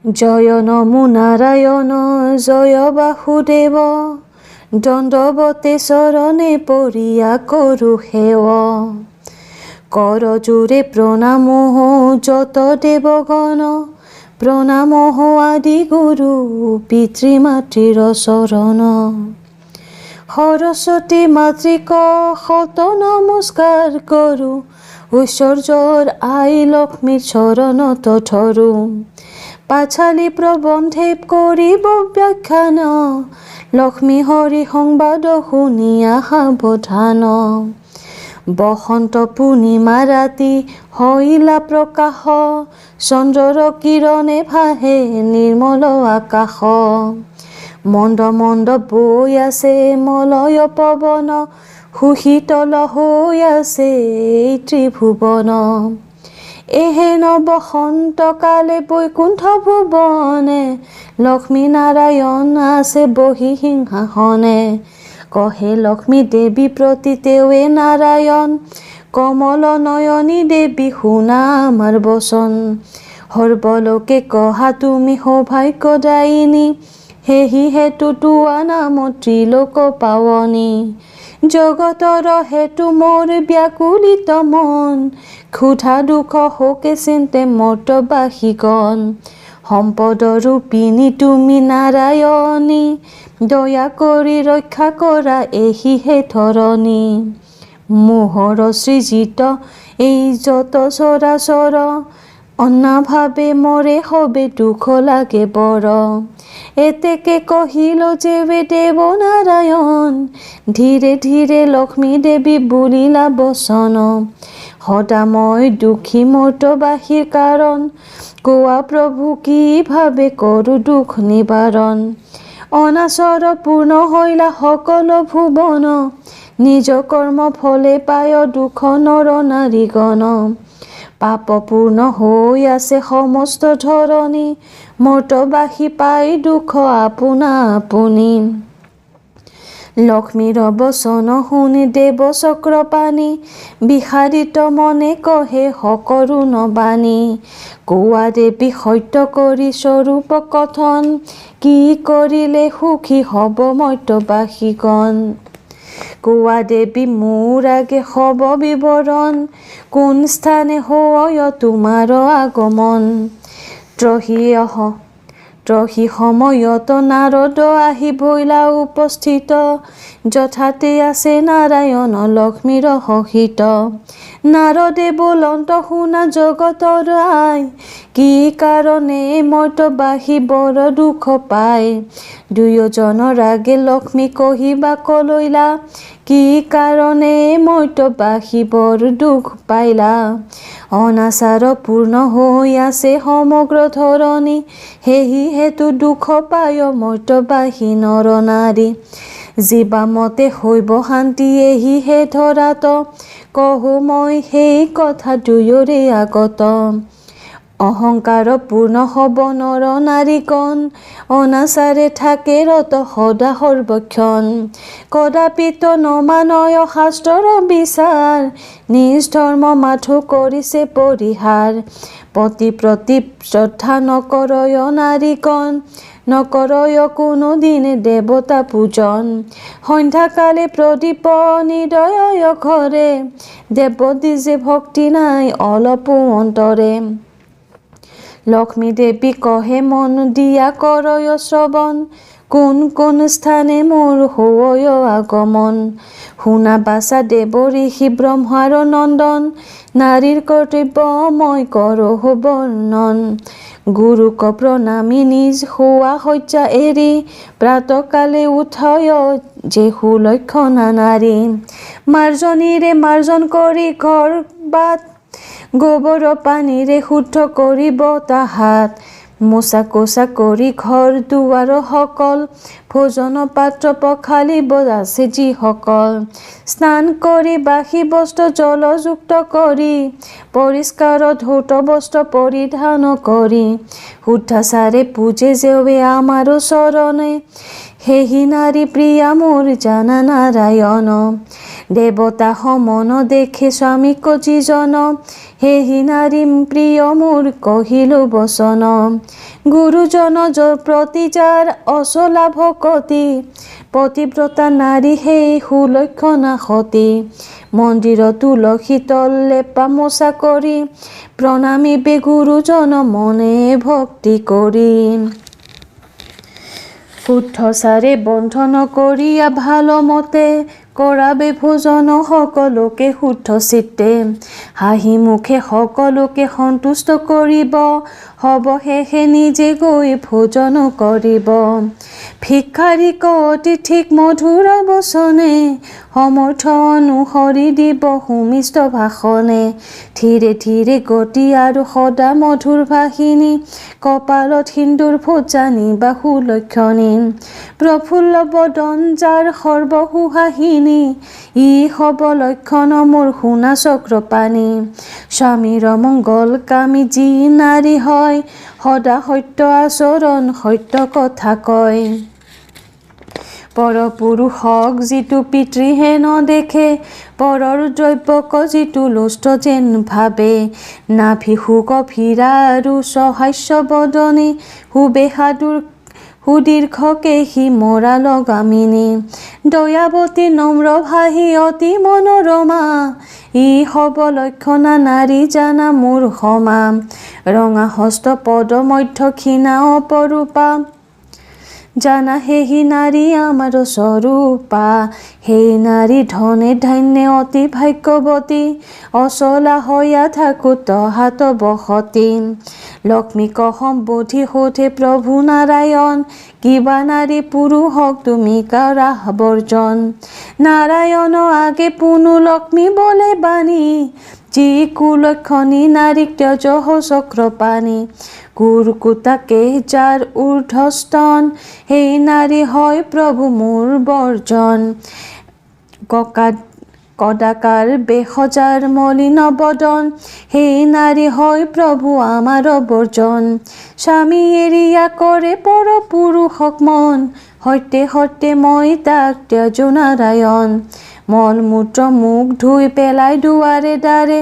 জয় নমো নাৰায়ণ জয় বাসুদেৱ দণ্ডৱতে চৰণে পৰিয়া কৰোঁ সেৱ কৰজোৰে প্ৰণাম যত দেৱগণ প্ৰণাম আদি গুৰু পিতৃ মাতৃৰ চৰণ সৰস্বতী মাতৃক শত নমস্কাৰ কৰোঁ ঐশ্বৰ্যৰ আই লক্ষ্মীৰ চৰণত ধৰোঁ পাঁচালী প্ৰবন্ধে কৰিব ব্যাখ্যান লক্ষ্মী হৰি সংবাদ শুনিয়া সাৱধান বসন্ত পূৰ্ণিমা ৰাতি হৈলা প্ৰকাশ চন্দ্ৰৰ কিৰণে ভাহে নিৰ্মল আকাশ মন্দ মন্দ বৈ আছে মলয় পৱন সুশীতল হৈ আছে এই ত্ৰিভুৱন এহেন বসন্ত কালে বৈকুণ্ঠ ভুৱনে লক্ষ্মী নাৰায়ণ আছে বহি সিংহাসনে কহে লক্ষ্মী দেৱী প্ৰতি তেৱে নাৰায়ণ কমল নয়নী দেৱী শুনা আমাৰ বচন সৰ্বলোকে কহা তুমি সৌভাগ্যদায়িনী সেহি হেতু তোৱা নাম ত্ৰিলোক পাৱনী জগতৰ হেতু মোৰ ব্যাকুলিত মন ক্ষুধা দুখ শোকে চিন্তে মৰ্তবাসীগণ সম্পদ ৰূপিণী তুমি নাৰায়ণী দয়া কৰি ৰক্ষা কৰা এহিহে ধৰণী মোহৰ সৃজিত এই যত চৰাচৰ অনাভাৱে মৰে সবে দুখ লাগে বৰ এতেকে কহিল যে দেৱ নাৰায়ণ ধীৰে ধীৰে লক্ষ্মী দেৱী বুলিলা বচন সদা মই দুখী মৰ্তবাসীৰ কাৰণ কোৱা প্ৰভু কি ভাবে কৰোঁ দুখ নিবাৰণ অনাচৰ পূৰ্ণ হৈলা সকলো ভুৱন নিজ কৰ্ম ফলে পায় দুখ নৰ নাৰীগণ পাপ পূৰ্ণ হৈ আছে সমস্ত ধৰণী মৰ্তবাসী পাই দুখ আপোনা আপুনি লক্ষ্মীৰ বচন শুনি দেৱ চক্ৰপাণি বিষাদিত মনে কহে সকৰো নবাণী কোৱা দেৱী সত্য কৰি স্বৰূপ কথন কি কৰিলে সুখী হ'ব মৰ্তবাসীগণ কোৱা দেৱী মোৰ আগে হব বিৱৰণ কোন স্থানে হয় তোমাৰ আগমন ত্ৰহি সময়ত নাৰদ আহি ভৈলা উপস্থিত যথাতে আছে নাৰায়ণ লক্ষ্মীৰ সহিত নাৰদে বোলন্ত শুনা জগতৰ আই কি কাৰণে মৰ্তবাসী বৰ দুখ পায় দুয়োজনৰ আগে লক্ষ্মী কহিবা কলৈলা কি কাৰণে মৰ্তবাসী বৰ দুখ পাইলা অনাচাৰ পূৰ্ণ হৈ আছে সমগ্ৰ ধৰণী সেহি হেতু দুখ পায় মৰ্তবাসী নৰ নাৰী জীৱামতে হৈব শান্তি এহিহে ধৰাত কহো মই সেই কথা দুয়োৰে আগত অহংকাৰ পূৰ্ণ হ'ব নৰ নাৰীগণ অনাচাৰে থাকে ৰত সদা সৰ্বক্ষণ কদাপিত নমানয় শাস্ত্ৰৰ বিচাৰ নিজ ধৰ্ম মাথো কৰিছে পৰিহাৰ পতি প্ৰতি শ্ৰদ্ধা নকৰয় নাৰীগণ নকৰয় কোনো দিনে দেৱতা পূজন সন্ধ্যাকালে প্ৰদীপ নিদয় ঘৰে দেৱতী যে ভক্তি নাই অলপো অন্তৰে লক্ষ্মী দেৱী কহে মন দিয়া কৰয় শ্ৰৱণ কোন কোন স্থানে মোৰ হৈ আগমন শুনা বাচা দেৱ ঋষি ব্ৰহ্মাৰ নন্দন নাৰীৰ কৰ্তব্য মই কৰোঁ বৰ্ণন গুৰুক প্ৰণামী নিজ শোৱা শয্যা এৰি প্ৰাতকালে উঠয় যে সুলক্ষণা নাৰী মাৰ্জনীৰে মাৰ্জন কৰি ঘৰ বাট গোবৰ পানীৰে শুদ্ধ কৰিব তাহাত মোচা কোচা কৰি ঘৰ দুৱাৰ সকল ভোজন পাত্ৰ পখালিব আছে যিসকল স্নান কৰি বাসী বস্ত্ৰ জলযুক্ত কৰি পৰিষ্কাৰ ধৌত বস্ত্ৰ পৰিধান কৰি শুদ্ধাচাৰে পূজে যেৱে আমাৰ চৰণে সেহি নাৰী প্ৰিয়া মোৰ জানা নাৰায়ণ দেৱতা সমন দেখে স্বামীক যিজন, সেহি নাৰী প্ৰিয় মোৰ কহিলো বচন। গুৰুজন প্ৰতি যাৰ অচলা ভকতি, পতিব্ৰতা নাৰী সেই সুলক্ষণা সতী। মন্দিৰত তুলসী তল লেপা মোচা কৰি, প্ৰণামিবে গুৰুজন মনে ভক্তি কৰি। শুদ্ধ চাৰে বন্ধন কৰিয়া ভাল মতে, কৰাবে ভোজন সকলোকে শুদ্ধ চিত্তে। হাঁহি মুখে সকলোকে সন্তুষ্ট কৰিব, হ'ব শেষে নিজে গৈ ভোজন কৰিব। ভিক্ষাৰীক অতিথিক মধুৰ বচনে, সমৰ্থ অনুসৰি দিব সুমিষ্ট ভাষণে। ধীৰে ধীৰে গতি আৰু সদা মধুৰ ভাষিনী, কপালত সিন্দুৰ ভোজানী বা সুলক্ষণী। প্ৰফুল্ল বদন যাৰ সৰ্ব সুহাসিনী, ই হ'ব লক্ষণ মোৰ সোণা চক্ৰপাণি। স্বামীৰ মংগল কামী যি নাৰী হয়, সদা সত্য আচৰণ সত্য কথা কয়। পৰপুৰুষক যিটো পিতৃহে নেদেখে, পৰৰ দ্ৰব্যক যিটো লোষ্ট যেন ভাবে। নাভি সুগভীৰা আৰু সহাস্য বদনী, সুবেশাদুৰ সুদীৰ্ঘকে সি মৰা লগামিনী। দয়াৱতী নম্ৰ ভাষী অতি মনোৰমা, ই হ'ব লক্ষণা নাৰী জানা মোৰ ক্ষমা। ৰঙা হস্ত পদ মধ্য ক্ষীণা অপৰূপা, জানা সেহি নাৰী আমাৰ স্বৰূপা। সেই নাৰী ধনে ধান্যে অতি ভাগ্যৱতী, অচলা হৈয়া থাকোত হাত বসতি। লক্ষ্মীক সম্বোধি সোধে প্ৰভু নাৰায়ণ, কিবা নাৰী পুৰুষক তুমি কৰা বৰ্জন। নাৰায়ণ আগে পুনু লক্ষ্মী বলে বাণী, যি কুলক্ষণী নাৰীক ত্যজহ চক্ৰপাণি। কুৰকুটাকে যাৰ ঊৰ্ধ্বস্তন, সেই নাৰী হয় প্ৰভু মোৰ বৰ্জন। কদাকাৰ বেশ যাৰ মলিন বদন, সেই নাৰী হয় প্ৰভু আমাৰ বৰ্জন। স্বামী এৰিয়া কৰে পৰ পুৰুষক মন, সত্যে সত্যে মই তাক ত্যজো নাৰায়ণ। মল মূত্ৰ মুখ ধুই পেলাই দুৱাৰে দ্বাৰে,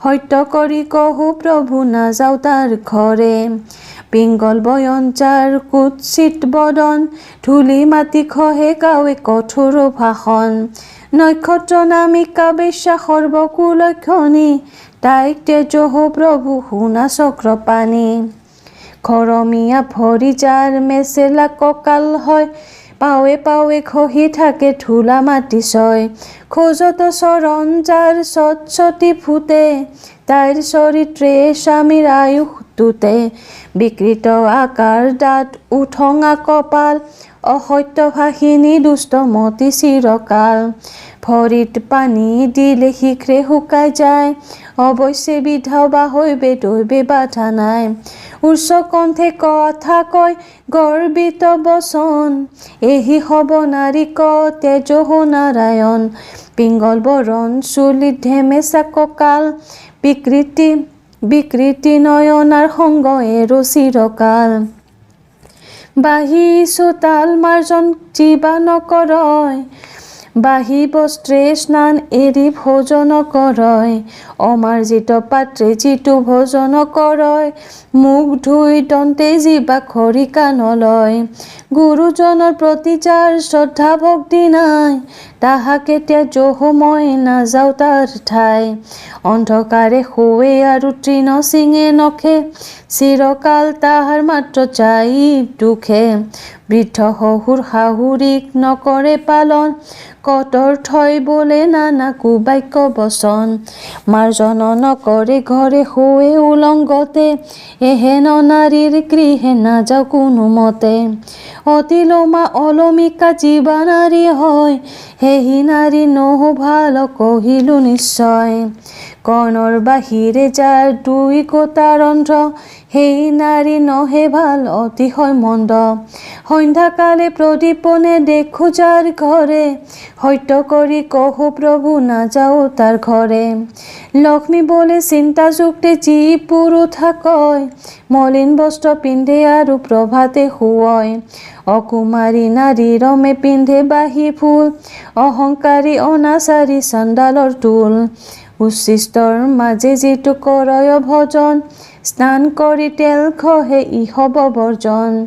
সত্য কৰি কহো প্ৰভু নাযাওঁ তাৰ ঘৰে। পিংগল বয়ন যাৰ কুৎসিত বদন, ধূলি মাটি খহে গাৱে কঠোৰ ভাষণ। নক্ষত্ৰ নামিকা বেশ্যা সৰ্বকুলক্ষণী, তাইক ত্যজহ প্ৰভু সোণা চক্ৰপাণি। ঘৰমীয়া ভৰি যাৰ মেচেলা কঁকাল হয়, পাৱে পাৱে খহি থাকে ধূলা মাটি ছয়। খোজত চৰণ যাৰ চটচটি ফুটে, তাইৰ চৰিত্ৰে স্বামীৰ আয়ুস টুটে। বিকৃত আকাৰ দাঁত উঠঙা কপাল, অসত্য ভাষিনী দুষ্টমতী চিৰকাল। ভৰিত পানী দিলে শীঘ্ৰে শুকাই যায়, অৱশ্যে বিধৱা হৈবে দৈবে বাধা নাই। উচ্চ কণ্ঠে কথা কয় গৰ্বিত বচন, এহি হ'ব নাৰীক ত্যজহ নাৰায়ণ। পিংগল বৰণ চুলিত ধেমেচা কঁকাল, বিকৃতি নয়নাৰ সংগ এৰো চিৰকাল। বাহী চোতাল মাৰ্জন জিবা নকৰয়, বাহী বস্ত্ৰে স্নান এৰি ভোজন কৰয়। অমাৰ্জিত পাত্ৰে যিটো ভোজন কৰয়, মুখ ধুই দন্তে জিবা খৰিকা নলয়। গুৰুজনৰ প্ৰতি যাৰ শ্ৰদ্ধা ভক্তি নাই, তাহাকে ত্যজহ মই নাযাওঁ তাৰ ঠাই। অন্ধকাৰে শোৱে আৰু তৃণ চিঙে নখে, চিৰকাল তাহাৰ মাত্ৰ যায় দুখে। বৃদ্ধ শহুৰ শাহুৰীক নকৰে পালন, কদৰ্থই বোলে নানা কুবাক্য বচন। মাৰ্জন নকৰে ঘৰে শোৱে উলংগতে, এহেন নাৰীৰ গৃহে নাযাওঁ কোনো মতে। অতিলোমা অলমিকা জিবা নাৰী হয়, সেহি নাৰী নহো ভাল কহিলো নিশ্চয়। কৰ্ণৰ বাহিৰে যাৰ দুই গোটা ৰন্ধ্ৰ, সেই নাৰী নহে ভাল অতিশয় মন্দ। সন্ধ্যাকালে প্ৰদীপনে দেখো যাৰ ঘৰে সত্য কৰি কহো প্ৰভু নাযাও তাৰ ঘৰে লক্ষ্মী বোলে চিন্তা যুক্তে যি পুৰুষা কয় মলিন বস্ত্ৰ পিন্ধে আৰু প্ৰভাতে শুৱয় অকুমাৰী নাৰী ৰমে পিন্ধে বাহি ফুল অহংকাৰী অনাচাৰী চাণ্ডালৰ টোল উচ্ছিষ্টৰ মাজে যিটো কৰয় ভজন স্নান কৰি তেল খহে ই হব বৰ্জন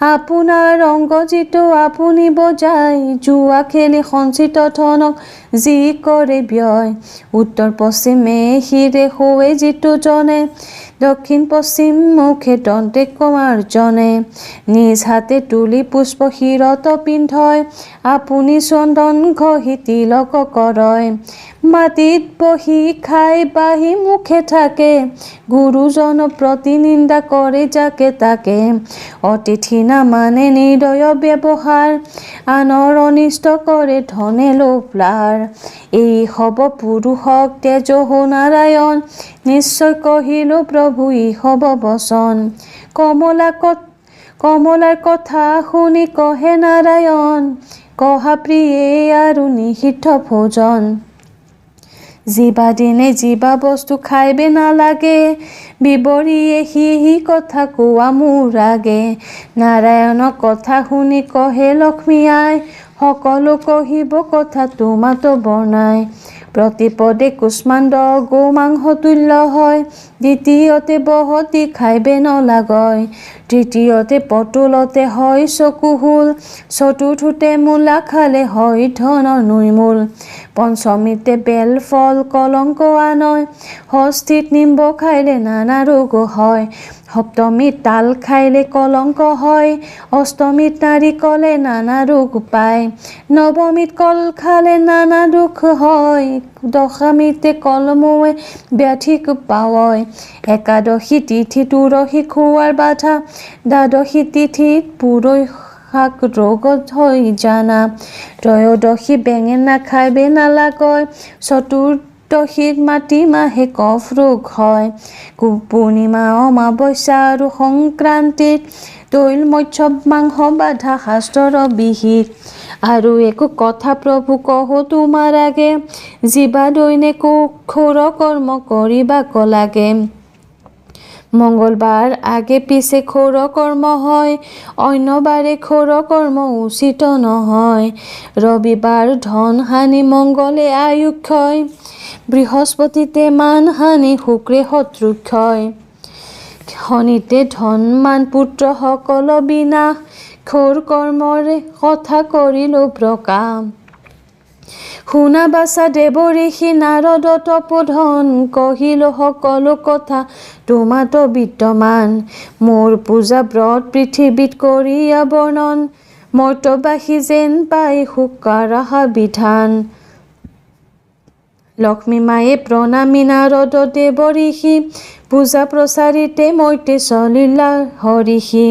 আপোনাৰ অংগ যিটো আপুনি বজাই জুৱা খেলি সঞ্চিত ধনক যি কৰে ব্যয় উত্তৰ পশ্চিমে শিৰে শুৱে যিটো জনে দক্ষিণ পশ্চিম মুখে দন্তে কুমাৰজনে নিজ হাতে তুলি পুষ্প শিৰত পিন্ধয় আপুনি চন্দন ঘঁহি তিলক কৰয় মাটিত বহি খাই বাহি মুখে থাকে গুৰুজন প্ৰতি নিন্দা কৰে যাকে তাকে অতিথি নামানে নিৰ্দয় ব্যৱহাৰ আনৰ অনিষ্ট কৰে ধনে লোভলাৰ এই হব পুৰুষক তেজহো নাৰায়ণ নিশ্চয় কহিলো প্ৰভু ই হব বচন কমলাৰ কথা শুনি কহে নাৰায়ণ কহা প্ৰিয়ে আৰু নিষিদ্ধ ভোজন জীৱা দিনে জীৱা বস্তু খাইবে নালাগে বিৱৰিয়ে সি কথা কোৱা মোৰ আগে নাৰায়ণৰ কথা শুনি কহে লক্ষ্মী আই সকলো কহিব কথা তোমাতো বৰ্ণাই প্ৰতিপদে কুষ্মাণ্ড গো মাংস তুল্য হয় দ্বিতীয়তে বহতি খাইবে নলাগয় তৃতীয়তে পটুলতে হয় চকুহুল চতুৰ্থতে মূলা খালে হয় ধনৰ নুইমূল পঞ্চমীতে বেল ফল কলংক আনয় ষষ্ঠীত নিম্ব খাইলে নানা ৰোগ হয় সপ্তমীত তাল খাইলে কলংক হয় অষ্টমীত নাৰিকলে নানা ৰোগ পায় নৱমীত কল খালে নানা দুখ হয় দশমীতে কলমৌৱে ব্যাধিক পাৱয় একাদশী তিথি তুলসী খোৱাৰ বাধা দ্বাদশী তিথিত পুৰৈ শাক ৰোগত হৈ জানা ত্ৰয়োদশী বেঙেনা খাইবে নালাগয় চতুৰ্দশীত মাটিমাহে কফ ৰোগ হয় পূৰ্ণিমা অমাৱস্যা আৰু সংক্ৰান্তিত তৈল মৎস্য মাংস বাধা শাস্ত্ৰৰ বিহিত আৰু একো কথা প্ৰভু কহো তোমাৰ আগে জীৱা দৈনিকো ক্ষুৰ কৰ্ম কৰিবাক লাগে মঙ্গলবাৰ আগে পিছে ক্ষুৰ কৰ্ম হয় অন্য বাৰে ক্ষুৰ কৰ্ম উচিত নহয় ৰবিবাৰ ধন হানি মংগলে আয়ুক্ষয় বৃহস্পতিতে মান হানি শুক্ৰে শত্ৰুক্ষয় শনিতে ধন মান পুত্ৰ সকল বিনাশ ক্ষুৰ কৰ্মৰে কথা কৰিলো প্ৰকাশ শুনা বাচা দেৱ ঋষি নাৰদ তপোধন কহিলো সকলো কথা তোমাতো বিদ্যমান মোৰ পূজা ব্ৰত পৃথিৱীত কৰিয়া বৰ্ণন মৰ্তবাসী যেন পাই শুকাৰাহা বিধান লক্ষ্মী মায়ে প্ৰণামী নাৰদ দেৱ ঋষি পূজা প্ৰচাৰিতে মইতে চলিলা হৰিষি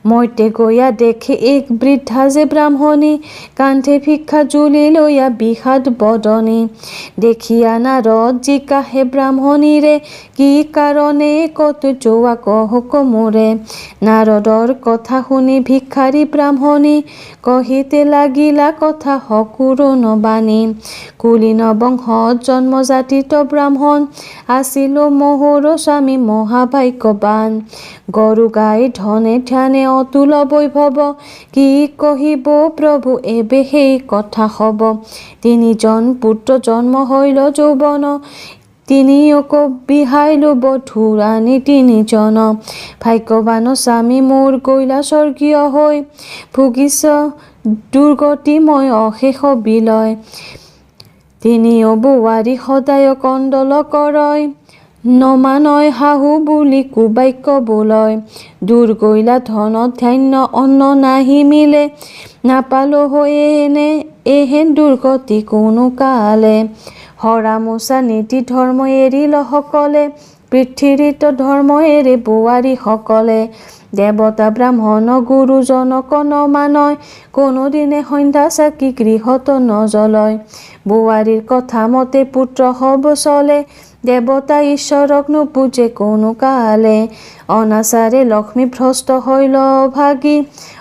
মইতে গৈয়া দেখে এক বৃদ্ধা যে ব্ৰাহ্মণী কান্ধে ভিক্ষা জুলি লৈয়া বিষাদ বদনী দেখিয়া নাৰদ জিকাহে ব্ৰাহ্মণীৰে কি কাৰণে কত যোৱা কহক মোৰে নাৰদৰ কথা শুনি ভিক্ষাৰী ব্ৰাহ্মণী কহিতে লাগিলা কথা সকুৰো নবানী কুলীন বংশত জন্মজাতিত ব্ৰাহ্মণ আছিলো মোহৰ স্বামী মহাভাগ্যৱান গৰু গাই ধনে ধ্যানে অতুল বৈভৱ কি কহিব প্ৰভু এবে সেই কথা হব তিনিজন পুত্ৰ জন্ম হইল যৌৱন তিনিওক বিহাই লব ধুৰাণী তিনিজন ভাগ্যৱান স্বামী মোৰ গৈলা স্বৰ্গীয় হৈ ভুগিছ দুৰ্গতি মই অশেষ বিলয় তিনিও বোৱাৰী সদায় কণ্ডল কৰয় নমানয় শাহু বুলি কুবাক্য বোলয় দূৰ গৈলা ধনত ধান্য অন্ন নাহি মিলে নাপালো হৈ এহেন দুৰ্গতি কোনো কালে হৰা মোচা নীতি ধৰ্ম এৰিল সকলে পৃথিৱীত ধৰ্ম এৰি বোৱাৰী সকলে দেৱতা ব্ৰাহ্মণ গুৰুজনক নমানয় কোনোদিনে সন্ধ্যা চাকি গৃহত নজ্বলয় বোৱাৰীৰ কথা মতে পুত্ৰ হব চলে দেৱতা ঈশ্বৰক নোপূজে কোনো কালে, অনাচাৰে লক্ষ্মী ভ্ৰষ্ট হৈল ভাগি,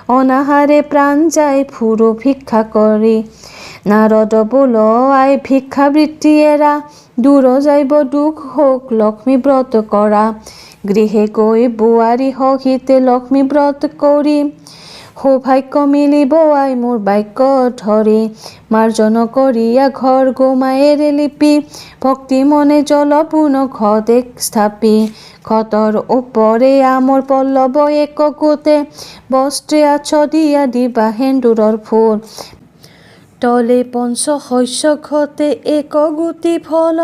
অনাহাৰে প্ৰাণ যায় ফুৰো ভিক্ষা কৰি। নাৰদ বোল আই ভিক্ষাবৃত্তি এৰা, দূৰ যাইব দুখ হোক লক্ষ্মী ব্ৰত কৰা। গৃহে গৈ বোৱাৰী সহিতে লক্ষ্মী ব্ৰত কৰি, সৌভাগ্য মিলিব আই মোৰ বাক্য ধৰি। মাৰ্জন কৰিয়া ঘৰ গোমায়েৰে লিপি, ভক্তি মনে জলপূৰ্ণ ঘতে স্থাপি। ঘটৰ ওপৰে আমৰ পল্লৱ এক গোটে, বস্ত্ৰে আচ্ছদিয়া দিবা সেন্দুৰৰ ফুল। তলে পঞ্চ শস্য ঘটে এক গুটি ফল,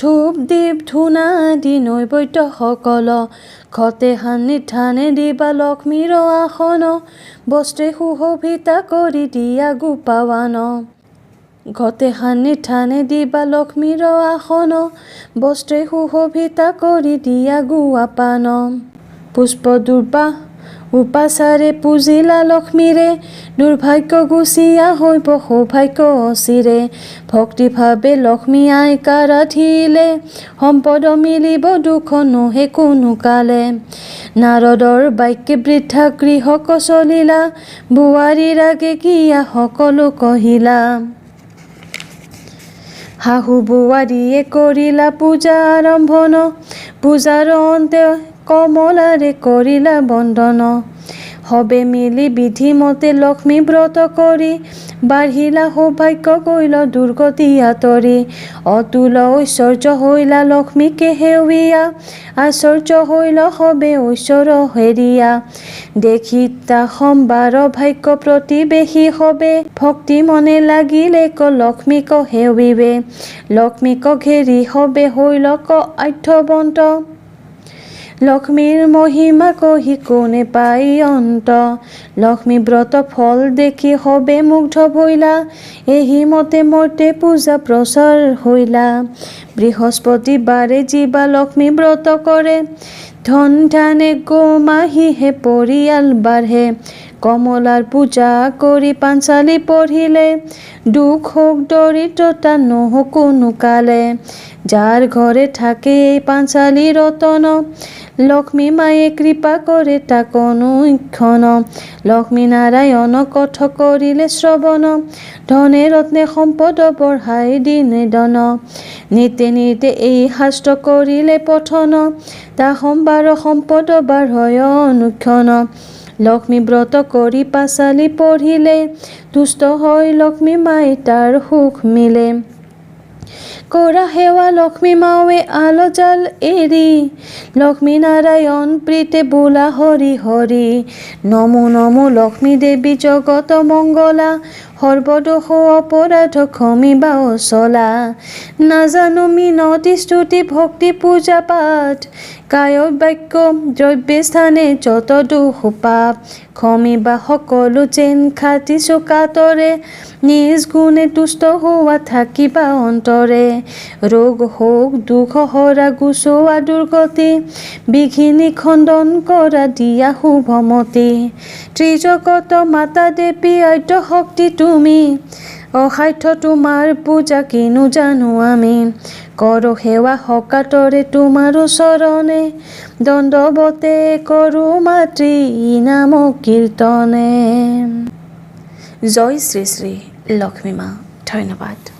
ধূপ দীপ ধূনা আদি নৈবেদ্য সকল। ঘটে সান্নিধানে দিবা লক্ষ্মীৰ আসন, বস্ত্ৰে সুশোভিতা কৰি দিয়া গোপাৱান। ঘটে সান্নিধানে দিবা লক্ষ্মীৰ আসন, বস্ত্ৰে সুশোভিতা কৰি দিয়া গোৱাপান। পুষ্প দুৰ্বা উপাচাৰে পূজিলা লক্ষ্মীৰে, দুৰ্ভাগ্য গুচিয়া হৈব সৌভাগ্য অচিৰে। ভক্তিভাৱে লক্ষ্মী আইক আৰাধিলে, সম্পদ মিলিব দুখ নহে কোনো কালে। নাৰদৰ বাক্যে বৃদ্ধা গৃহক চলিলা, বোৱাৰীৰ আগে গিয়া সকলো কহিলা। শাহু বোৱাৰীয়ে কৰিলা পূজা আৰম্ভন, পূজাৰ অন্তে কমলাৰে কৰিলা বন্দন। সবে মিলি বিধিমতে লক্ষ্মী ব্ৰত কৰি, বাঢ়িলা সৌভাগ্য কৰিল দুৰ্গতি আঁতৰি। অতুল ঐশ্বৰ্য হৈলা লক্ষ্মীকে সেউয়া, আশ্চৰ্য হৈল সবে ঐশ্বৰ হেৰিয়া। দেখি তা সম্বাৰ ভাগ্য প্ৰতিবেশী সবে, ভক্তি মনে লাগিলে ক লক্ষ্মীক সেউবে। লক্ষ্মীক ঘেৰি সবে হৈল ক আধ্যবন্ত, লক্ষ্মীৰ মহিমা কহি কোনে পাই অন্ত। লক্ষ্মী ব্ৰত ফল দেখি সবে মুগ্ধ ভৈলা, এহি মতে মৰ্তে পূজা প্ৰচাৰ হৈলা। বৃহস্পতিবাৰে যিবা লক্ষ্মী ব্ৰত কৰে, ধন ধানে গোমাহিহে পৰিয়াল বাঢ়ে। কমলাৰ পূজা কৰি পাঞ্চালী পঢ়িলে, দুখ হোক দৰিদ্ৰতা নহওক কোনো কালে। যাৰ ঘৰে থাকে এই পাঞ্চালী ৰতন, লক্ষ্মী মায়ে কৃপা কৰে তাক অনুক্ষণ। লক্ষ্মী নাৰায়ণ কথ কৰিলে শ্ৰৱণ, ধনে ৰত্নে সম্পদ বঢ়াই দিনে দন। নিতে নিতে এই শাস্ত্ৰ কৰিলে পঠন, তা সম্বাৰ সম্পদ বাঢ়য় অনুক্ষণ। লক্ষ্মী ব্ৰত কৰি পাঁচালী পঢ়িলে, তুষ্ট হয় লক্ষ্মী মাই তাৰ সুখ মিলে। কৰা সেৱা লক্ষ্মী মাৱে আলজাল এৰি, লক্ষ্মী নাৰায়ণ প্ৰীতে বোলা হৰি হৰি। নমো নমো লক্ষ্মী দেৱী জগত মংগলা, সৰ্বদোষ অপৰাধ ক্ষমিবা অচলা। নাজানো মিনতি স্তুতি ভক্তি পূজা পাঠ, কায় বাক্য দ্ৰব্যে স্থানে যত দোষ পাপ। ক্ষমিবা সকলো যেন খাটি চোকাতৰে, নিজ গুণে তুষ্ট হোৱা থাকিবা অন্তৰে। ৰোগ শোক দুখ হৰা গুচোৱা দুৰ্গতি, বিঘিনি খণ্ডন কৰা দিয়া শুভমতি। ত্ৰিজগত মাতা দেৱী আদ্য শক্তি তুমি, অসাধ্য তোমাৰ পূজা কিনো জানো আমি। কৰো সেৱা সকাতৰে তোমাৰ চৰণে, দণ্ডৱতে কৰো মাতৃ নাম কীৰ্তনে। জয় শ্ৰী শ্ৰী লক্ষ্মী মা। ধন্যবাদ।